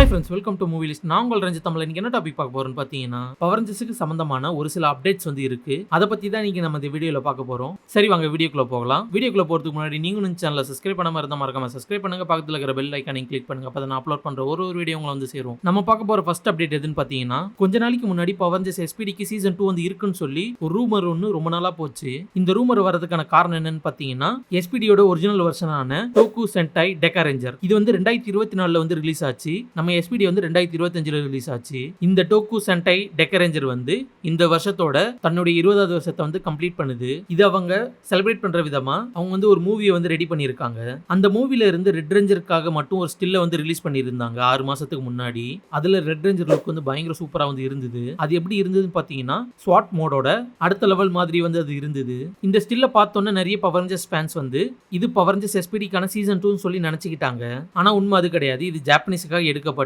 Hi friends, welcome to movie list. நான் உங்கள் ரஞ்சித். தமிழ் இன்னைக்கு என்ன டாபிக் பார்க்க போறோம்னு பார்த்தீங்கன்னா, பவர் ரேஞ்சர்ஸ்க்கு சம்பந்தமான ஒரு சில அப்டேட்ஸ் வந்து இருக்கு. அதை பத்தி தான் இன்னைக்கு நம்ம இந்த வீடியோல பார்க்க போறோம். சரி, வாங்க வீடியோக்குள்ள போகலாம். வீடியோக்குள்ள போறதுக்கு முன்னாடி நீங்களும் இந்த சேனலை சப்ஸ்கிரைப் பண்ணாம இருந்தா மறக்காம சப்ஸ்கிரைப் பண்ணுங்க. பக்கத்துல இருக்கிற பெல் ஐகானை கிளிக் பண்ணுங்க. அப்பதான் நான் அப்லோட் பண்ற ஒரு வீடியோ உங்களை வந்து சேரும். நம்ம பார்க்க போற ஃபர்ஸ்ட் அப்டேட் எதுன்னு பார்த்தீங்கன்னா, கொஞ்ச நாளைக்கு முன்னாடி பவர் ரேஞ்சர்ஸ் எஸ்பிடிக்கு சீசன் 2 வந்து இருக்குன்னு சொல்லி ஒரு ரூமர் ஒன்று ரொம்ப நாளா போச்சு. இந்த ரூமர் வரதுக்கான காரணம் என்னன்னு பார்த்தீங்கன்னா, எஸ்பிடியோட ஒரிஜினல் வெர்ஷனான டோக்கு சென்டை டெக்கா ரேஞ்சர் இது வந்து 2024 வந்து ரிலீஸ் ஆச்சு. நம்ம எஸ்பிடி வந்து 2025 ரிலீஸ் ஆச்சு. இந்த டோக்கு சென்டை டெக்கா ரேஞ்சர் வந்து இந்த வருஷத்தோட தன்னுடைய 20வது வருஷத்தை வந்து கம்ப்ளீட் பண்ணுது. இது அவங்க செலிப்ரேட் பண்ற விதமா அவங்க வந்து ஒரு மூவியை வந்து ரெடி பண்ணியிருக்காங்க. அந்த மூவில இருந்து ரெட் ரேஞ்சருக்காக மட்டும் ஒரு ஸ்டில்ல வந்து ரிலீஸ் பண்ணியிருந்தாங்க 6 மாசத்துக்கு முன்னாடி. அதுல ரெட் ரேஞ்சர் லுக் வந்து பயங்கர சூப்பரா வந்து இருந்தது. அது எப்படி இருந்ததுன்னு பாத்தீங்கன்னா, ஸ்வாட் மோடோட அடுத்த லெவல் மாதிரி வந்து அது இருந்தது. இந்த ஸ்டில்ல பார்த்தோன்னே நிறைய பவர் ரேஞ்சர்ஸ் ஃபேன்ஸ் வந்து இது பவர் ரேஞ்சர்ஸ் எஸ்பிடிக்கான சீசன் 2 சொல்லி நினைச்சுக்கிட்டாங்க. ஆனா உண்மை அது கிடையாது. இது ஜாப்பனீஸுக்காக எடுக்கப்பட்ட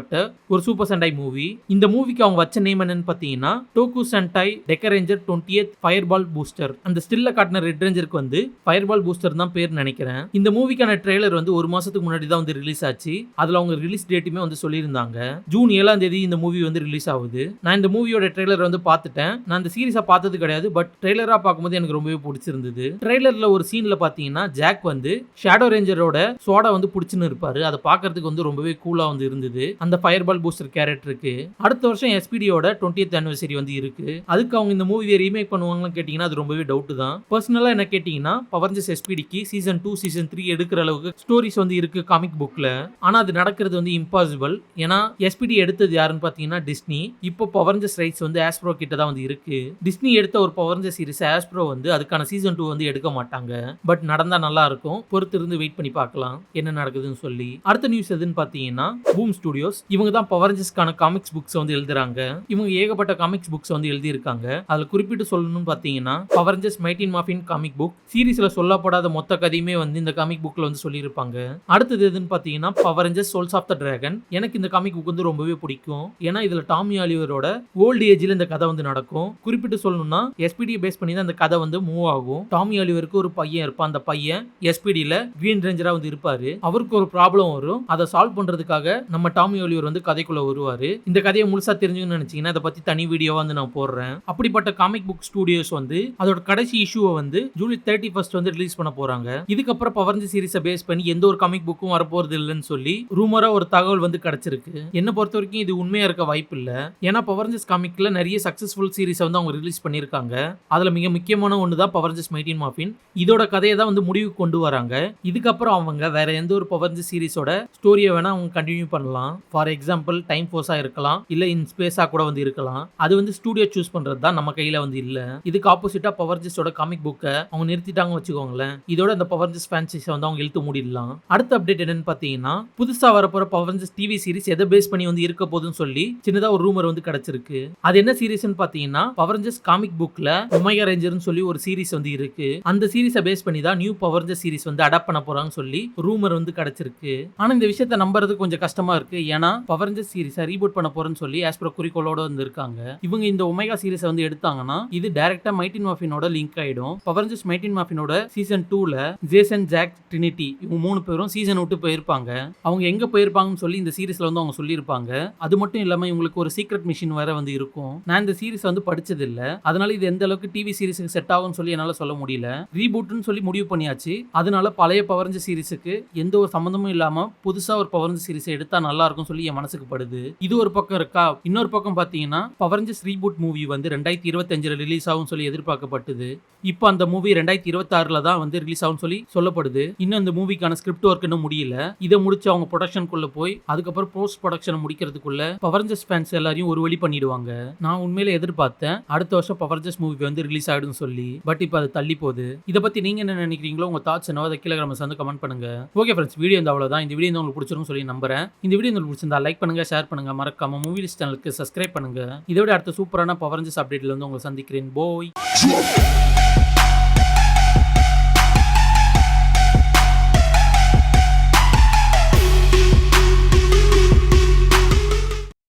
ஒரு சூப்பர் சென்டை மூவி. இந்த மூவிக்கு அவங்க வச்ச நேம் என்னன்னு பாத்தீங்கன்னா, Toku Sentai Dekaranger 20th fireball booster. அந்த ஸ்டில்ல காட்டின ரெட் ரேஞ்சருக்கு வந்து ஃபயர்பால் பூஸ்டர் தான் பேர் நினைக்கிறேன். இந்த மூவிக்கான ட்ரெய்லர் வந்து ஒரு மாசத்துக்கு முன்னாடி தான் வந்து ரிலீஸ் ஆச்சு. அதுல அவங்க ரிலீஸ் டேட்டுமே வந்து சொல்லியிருந்தாங்க. ஜூன் 7ஆம் தேதி இந்த மூவி வந்து ரிலீஸ் ஆகுது. நான் இந்த மூவியோட ட்ரெய்லர் வந்து பார்த்துட்டேன். நான் இந்த சீரிஸா பார்த்தது கிடையாது, பட் ட்ரெய்லரா பார்க்கும்போது எனக்கு ரொம்பவே பிடிச்சிருந்தது. ட்ரெய்லர்ல ஒரு சீன்ல பாத்தீங்கன்னா, ஜாக் வந்து ஷேடோ ரேஞ்சரோட சோடா வந்து பிடிச்சுன்னு இருப்பாரு. அதை பார்க்கறதுக்கு வந்து ரொம்பவே கூலா வந்து இருந்தது அந்த ஃபயர்பால் பூஸ்டர் கேரக்டருக்கு. அடுத்த வருஷம் எஸ்பிடியோட 20th anniversary வந்து இருக்கு. அதுக்கு அவங்க இந்த மூவியை ரீமேக் பண்ணுவாங்கன்னு கேட்டீங்கன்னா அது ரொம்பவே டவுட் தான். பர்சனலா என்ன கேட்டீங்கன்னா, பவர் ரேஞ்சர்ஸ் எஸ்பிடிக்கு சீசன் 2 சீசன் 3 எடுக்கிற அளவுக்கு ஸ்டோரிஸ் வந்து இருக்கு காமிக் புக்ல. ஆனா அது நடக்கிறது வந்து இம்பாசிபிள். ஏன்னா எஸ்பிடி எடுத்தது யாருன்னு பாத்தீங்கன்னா டிஸ்னி. இப்போ பவர் ரேஞ்சர்ஸ் ரைட்ஸ் வந்து ஆஸ்ப்ரோ கிட்ட தான் வந்து இருக்கு. டிஸ்னி எடுத்த ஒரு பவர் ரேஞ்சர்ஸ் சீரிஸ் ஆஸ்ப்ரோ வந்து அதுக்கான சீசன் 2 வந்து எடுக்க மாட்டாங்க. பட் நடந்தா நல்லா இருக்கும். பொறுத்து இருந்து வெயிட் பண்ணி பார்க்கலாம் என்ன நடக்குதுன்னு சொல்லி. அடுத்த நியூஸ் எதுன்னு பாத்தீங்கன்னா, பூம் ஸ்டுடியோஸ் இவங்க தான் பவர் ரேஞ்சர்ஸ்க்கான காமிக்ஸ் புக்ஸ் வந்து எழுதுறாங்க. இவங்க ஏகப்பட்ட காமிக்ஸ் புக்ஸ் வந்து எழுதி இருக்காங்க. அதுல குறிப்பிட்டு சொல்லணும்னு பாத்தீங்கன்னா, Power Rangers Mighty Morphin comic book சீரிஸ்ல சொல்லப்படாத மொத்த கதையுமே வந்து இந்த காமிக் புக்ல வந்து சொல்லியிருப்பாங்க. அடுத்தது எதுன்னு பாத்தீங்கன்னா, Power Rangers Souls of the Dragon. எனக்கு இந்த காமிக் புக் வந்து ரொம்பவே பிடிக்கும். ஏன்னா இதுல டாமி ஆலிவரோட ஓல்டு ஏஜ்ல இந்த கதை வந்து நடக்கும். குறிப்பிட்டு சொல்லணும்னா, எஸ்பிடி பேஸ் பண்ணி தான் இந்த கதை வந்து மூவ் ஆகும். டாமி ஆலிவருக்கு ஒரு பையன் இருப்பான். அந்த பையன் எஸ்பிடில கிரீன் ரேஞ்சரா வந்து இருப்பாரு. அவருக்கு ஒரு ப்ராப்ளம் வரும். அதை சால்வ் பண்றதுக்காக நம்ம டாமி ஆலிவர் வந்து கதைக்குள்ள வருவாரு. இந்த கதையை முழுசா தெரிஞ்சுக்கணும்னு நினைச்சீங்கன்னா அதை பத்தி தனி வீடியோவா வந்து நான் போடுறேன். அப்படிப்பட்ட காமிக் புக் ஸ்டுடியோஸ் வந்து அதோட கடைசி இஷ்யூவை வந்து ஜூலை 31st வந்து ரிலீஸ் பண்ண போறாங்க. இதுக்கப்புறம் பவர் ரேஞ்சர் சீரிஸை பேஸ் பண்ணி எந்த ஒரு காமிக் புக்கும் வரப்போறது இல்லைன்னு சொல்லி ரூமரா ஒரு தகவல் வந்து கிடைச்சிருக்கு. என்ன பொறுத்த வரைக்கும் இது உண்மையா இருக்க வாய்ப்பு இல்ல. ஏன்னா பவர் ரேஞ்சர்ஸ் காமிக்ல நிறைய சக்சஸ்ஃபுல் சீரிஸை வந்து அவங்க ரிலீஸ் பண்ணிருக்காங்க. அதுல மிக முக்கியமான ஒன்று தான் பவர் ரேஞ்சர்ஸ் மைட்டி மார்ஃபின். இதோட கதையை தான் வந்து முடிவுக்கு கொண்டு வராங்க. இதுக்கப்புறம் அவங்க வேற எந்த ஒரு பவர் ரேஞ்சர் சீரிஸோட ஸ்டோரியை வேணா அவங்க கண்டினியூ பண்ணலாம். ஃபார் எக்ஸாம்பிள் டைம் ஃபோர்ஸா இருக்கலாம், இல்ல இன் ஸ்பேஸா கூட வந்து இருக்கலாம். அது வந்து ஸ்டுடியோ சூஸ் பண்றது தான், நம்ம கையில வந்து இல்ல. இதுக்கு ஆப்போசிட்டா பவர் ரேஞ்சர்ஸோட காமிக் புக்கை அவங்க நிறுத்திட்டாங்க வச்சுக்கோங்களேன். இதோட அந்த பவர் ரேஞ்சர்ஸ் ஃபேன்சிஸை வந்து அவங்க இழுத்து மூடிடலாம். அடுத்த அப்டேட் என்னன்னு பாத்தீங்கன்னா, புதுசா வரப்போற பவர் ரேஞ்சர்ஸ் டிவி சீரிஸ் எதை பேஸ் பண்ணி வந்து இருக்க போதுன்னு சொல்லி சின்னதா ஒரு ரூமர் வந்து கிடைச்சிருக்கு. அது என்ன சீரிஸ்னு பாத்தீங்கன்னா, பவர் ரேஞ்சர்ஸ் காமிக் புக்ல ஒமேகா ரேஞ்சர்னு சொல்லி ஒரு சீரிஸ் வந்து இருக்கு. அந்த சீரிஸை பேஸ் பண்ணி தான் நியூ பவர் ரேஞ்சர் சீரிஸ் வந்து அடாப்ட் பண்ண போறாங்கன்னு சொல்லி ரூமர் வந்து கிடைச்சிருக்கு. ஆனா இந்த விஷயத்தை நம்புறது கொஞ்சம் கஷ்டமா இருக்கு. ஏன்னா பவர் ரேஞ்சர் சீரிஸை ரீபூட் பண்ண போறேன்னு சொல்லி ஆஸ்ப்ரோ குறிக்கோளோட வந்து இருக்காங்க. இவங்க இந்த ஒமேகா சீரிஸை வந்து எடுத்தாங்கன்னா இது டைரக்டா மைட்டி மார்ஃபினோட லிங்க் ஆயிடும். பவர் ரேஞ்சர்ஸ் மைட்டி மார்ஃபினோட சீசன் 2ல ஜேசன், ஜாக், ட்ரினிட்டி இவங்க 3 பேரும் சீசன் விட்டு போயிருப்பாங்க. அவங்க எங்க போயிருப்பாங்கன்னு சொல்லி இந்த சீரிஸ்ல வந்து அவங்க சொல்லியிருப்பாங்க. அது மட்டும் இல்லாம இவங்களுக்கு ஒரு சீக்ரெட் மிஷின் வேற வந்து இருக்கும். நான் இந்த சீரிஸ் வந்து படிச்சது இல்ல. அதனால இது எந்த அளவுக்கு டிவி சீரிஸ்க்கு செட் ஆகும்னு சொல்லி என்னால சொல்ல முடியல. ரீபூட்னு சொல்லி முடிவு பண்ணியாச்சு. அதனால பழைய பவர் ரேஞ்சர் சீரிஸுக்கு எந்த ஒரு சம்பந்தமும் இல்லாம புதுசா ஒரு பவர் ரேஞ்சர் சீரிஸை எடுத்தா நல்லா இருக்கும் சொல்லி என் மனசுக்கு படுது. இது ஒரு பக்கம் இருக்கா. இன்னொரு பக்கம் பாத்தீங்கன்னா, பவர் ரேஞ்சர்ஸ் ரீபூட் மூவி வந்து 2025 ரிலீஸ் ஆகும் சொல்லி எதிர்பார்க்கப்பட்டது. இப்போ அந்த மூவி 2026ல தான் வந்து ரிலீஸ் ஆகும் சொல்லி சொல்லப்படுது. இன்னும் இந்த மூவிக்கான ஸ்கிரிப்ட் ஒர்க் இன்னும் முடியல. இதை முடிச்சு அவங்க ப்ரொடக்ஷனுக்குள்ள போய் அதுக்கப்புறம் போஸ்ட் ப்ரொடக்ஷன் முடிக்கிறதுக்குள்ள பவர் ரேஞ்சர்ஸ் ஃபேன்ஸ் எல்லாரையும் ஒரு வழி பண்ணிடுவாங்க. நான் உண்மையில எதிர்பார்த்தேன் அடுத்த வருஷம் பவர் ரேஞ்சர்ஸ் மூவி வந்து ரிலீஸ் ஆயிடும் சொல்லி. பட் இப்போ அது தள்ளி போகுது. இதை பத்தி நீங்க என்ன நினைக்கிறீங்களோ, உங்க தாட்ஸ் என்னவோ அதை கீழே வந்து கமெண்ட் பண்ணுங்க. ஓகே ஃப்ரெண்ட்ஸ், வீடியோ இந்த அவ்வளவுதான். இந்த வீடியோ உங்களுக்கு பிடிச்சிருக்கும் சொல்லி நம்புறேன். இந்த வீடியோ உங்களுக்கு பிடிச்சிருந்தா லைக் பண்ணுங்க, ஷேர் பண்ணுங்க, மறக்காம மூவி லிஸ்ட் சேனலுக்கு சப்ஸ்கிரைப் பண்ணுங்க. இதோட அடுத்த சூப்பரான பவர் ரேஞ்சர்ஸ் அப்டேட்ல வந்து உங்களை சந்திக்கிறேன். போய்